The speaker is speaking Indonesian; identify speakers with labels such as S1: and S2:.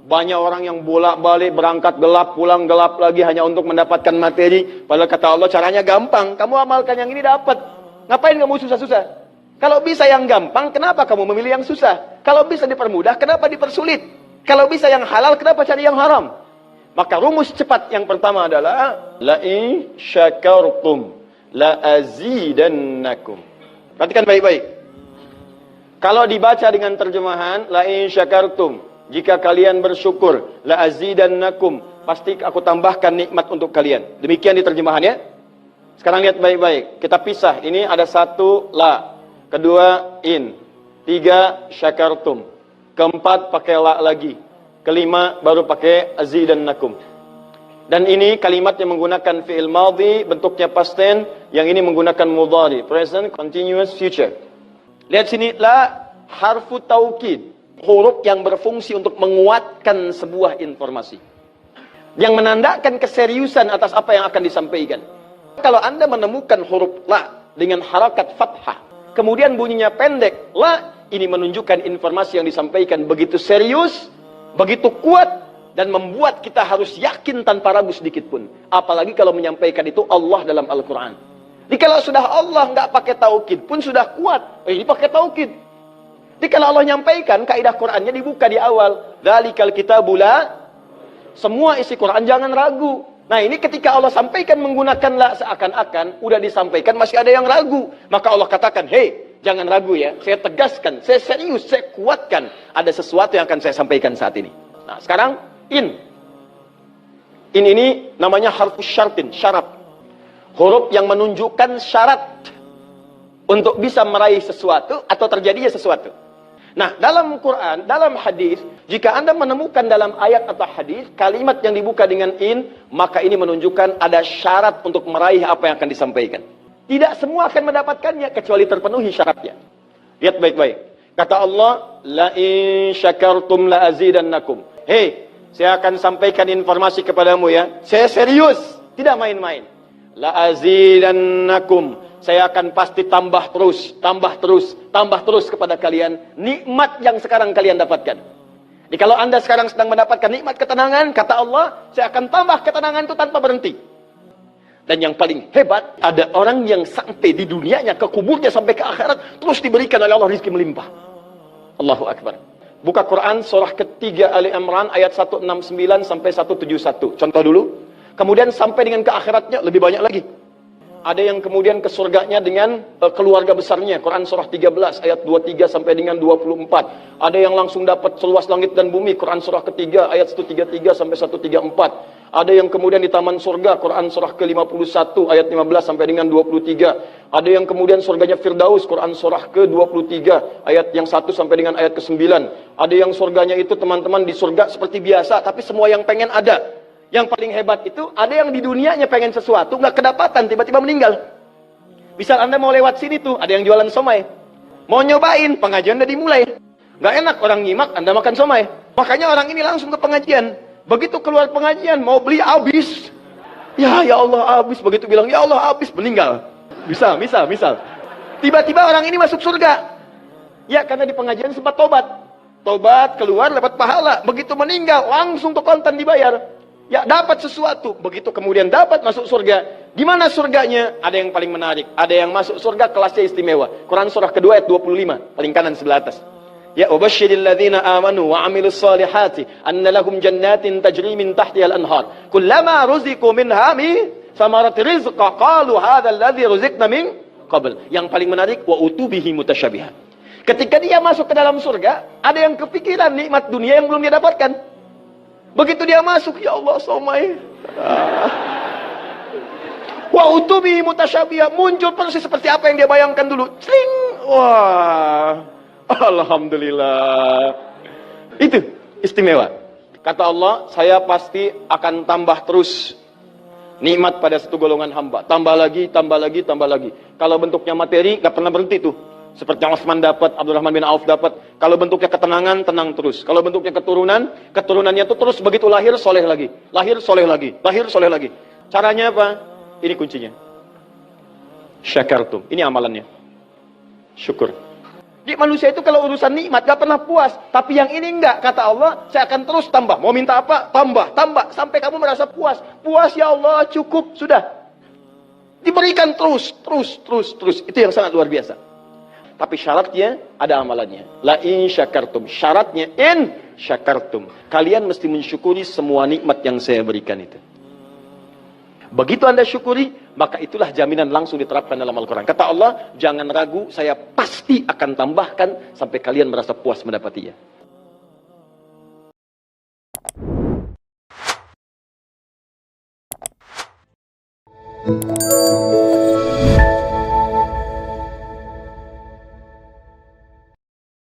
S1: Banyak orang yang bolak-balik berangkat gelap, pulang gelap lagi hanya untuk mendapatkan materi. Padahal kata Allah caranya gampang. Kamu amalkan yang ini dapat. Ngapain kamu susah-susah? Kalau bisa yang gampang, kenapa kamu memilih yang susah? Kalau bisa dipermudah, kenapa dipersulit? Kalau bisa yang halal, kenapa cari yang haram? Maka rumus cepat yang pertama adalah la in syakartum la azidannakum. Perhatikan baik-baik. Kalau dibaca dengan terjemahan la in syakartum, jika kalian bersyukur, la azidannakum, pasti aku tambahkan nikmat untuk kalian. Demikian di terjemahannya. Sekarang lihat baik-baik. Kita pisah. Ini ada satu la, kedua in, tiga syakartum, keempat pakai la lagi, kelima baru pakai azidannakum. Dan ini kalimat yang menggunakan fi'il madhi, bentuknya past tense, yang ini menggunakan mudhari, present continuous future. Lihat sini, la harfu taukid, huruf yang berfungsi untuk menguatkan sebuah informasi, yang menandakan keseriusan atas apa yang akan disampaikan. Kalau Anda menemukan huruf la dengan harakat fathah, kemudian bunyinya pendek, la, ini menunjukkan informasi yang disampaikan begitu serius, begitu kuat, dan membuat kita harus yakin tanpa ragu sedikit pun. Apalagi kalau menyampaikan itu Allah dalam Al-Quran. Jadi kalau sudah Allah nggak pakai taukid pun sudah kuat. Ini pakai taukid. Jadi kalau Allah nyampaikan, kaidah Qurannya dibuka di awal. Dzalikal kitabu la, semua isi Quran jangan ragu. Nah ini ketika Allah sampaikan menggunakan la, seakan-akan udah disampaikan masih ada yang ragu. Maka Allah katakan, hei, jangan ragu ya. Saya tegaskan, saya serius, saya kuatkan. Ada sesuatu yang akan saya sampaikan saat ini. Nah sekarang in. In ini namanya harfu syartin, syarat. Huruf yang menunjukkan syarat untuk bisa meraih sesuatu atau terjadinya sesuatu. Nah, dalam Quran, dalam hadis, jika Anda menemukan dalam ayat atau hadis kalimat yang dibuka dengan in, maka ini menunjukkan ada syarat untuk meraih apa yang akan disampaikan. Tidak semua akan mendapatkannya kecuali terpenuhi syaratnya. Lihat baik-baik. Kata Allah, la in syakartum la azidannakum. Hei, saya akan sampaikan informasi kepadamu ya. Saya serius, tidak main-main. La azidannakum, saya akan pasti tambah terus, tambah terus, tambah terus kepada kalian nikmat yang sekarang kalian dapatkan. Jadi kalau Anda sekarang sedang mendapatkan nikmat ketenangan, kata Allah, saya akan tambah ketenangan itu tanpa berhenti. Dan yang paling hebat, ada orang yang sampai di dunianya, ke kuburnya sampai ke akhirat, terus diberikan oleh Allah rizki melimpah. Allahu Akbar. Buka Quran surah ketiga Ali Imran ayat 169 sampai 171. Contoh dulu. Kemudian sampai dengan ke akhiratnya lebih banyak lagi. Ada yang kemudian ke surganya dengan keluarga besarnya. Quran surah 13 ayat 23 sampai dengan 24. Ada yang langsung dapat seluas langit dan bumi. Quran surah ketiga ayat 133 sampai 134. Ada yang kemudian di taman surga. Quran surah ke-51 ayat 15 sampai dengan 23. Ada yang kemudian surganya Firdaus. Quran surah ke-23 ayat yang 1 sampai dengan ayat ke-9. Ada yang surganya itu teman-teman di surga seperti biasa, tapi semua yang pengen ada. Yang paling hebat itu, ada yang di dunianya pengen sesuatu, nggak kedapatan, tiba-tiba meninggal. Misal Anda mau lewat sini tuh, ada yang jualan somai. Mau nyobain, pengajian udah dimulai. Nggak enak orang nyimak, Anda makan somai. Makanya orang ini langsung ke pengajian. Begitu keluar pengajian, mau beli habis. Ya Allah habis. Begitu bilang, ya Allah habis, meninggal. Misal. Tiba-tiba orang ini masuk surga. Ya, karena di pengajian sempat tobat. Tobat, keluar, dapat pahala. Begitu meninggal, langsung tuh kontan dibayar. Ya, dapat sesuatu. Begitu kemudian dapat masuk surga. Gimana surganya? Ada yang paling menarik. Ada yang masuk surga kelasnya istimewa. Quran surah kedua ayat 25. Paling kanan sebelah atas. Ya, وَبَشِّرِ الَّذِينَ آمَنُوا وَعَمِلُوا الصَّالِحَاتِ أَنَّ لَهُمْ جَنَّاتٍ تَجْرِي مِنْ تَحْتِهَا الْأَنْهَارُ كُلَّمَا رُزِقُوا مِنْهَا مِنْ ثَمَرَةٍ رِزْقًا قَالُوا هَذَا الَّذِي رُزِقْنَا مِنْ قَبْلُ. Yang paling menarik, وَأُتُوا بِهِ مُتَشَابِهًا. Ketika dia masuk ke dalam surga, ada yang kepikiran nikmat dunia yang belum dia dapatkan. Begitu dia masuk, ya Allah, somai. Wa utubi mutasyabihah, muncul persis seperti apa yang dia bayangkan dulu. Sling. Wah. Alhamdulillah. Itu istimewa. Kata Allah, saya pasti akan tambah terus nikmat pada satu golongan hamba. Tambah lagi, tambah lagi, tambah lagi. Kalau bentuknya materi, gak pernah berhenti tuh. Seperti yang Utsman dapat, Abdurrahman bin Auf dapat. Kalau bentuknya ketenangan, tenang terus. Kalau bentuknya keturunan, keturunannya itu terus begitu lahir, soleh lagi. Lahir, soleh lagi. Lahir, soleh lagi. Caranya apa? Ini kuncinya. Syakartum. Ini amalannya. Syukur. Di manusia itu kalau urusan nikmat gak pernah puas. Tapi yang ini enggak. Kata Allah, saya akan terus tambah. Mau minta apa? Tambah, tambah. Sampai kamu merasa puas. Puas ya Allah, cukup. Sudah. Diberikan terus, terus, terus, terus. Itu yang sangat luar biasa. Tapi syaratnya ada amalannya. La in syakartum. Syaratnya in syakartum. Kalian mesti mensyukuri semua nikmat yang saya berikan itu. Begitu Anda syukuri, maka itulah jaminan langsung diterapkan dalam Al-Quran. Kata Allah, jangan ragu, saya pasti akan tambahkan sampai kalian merasa puas mendapatinya.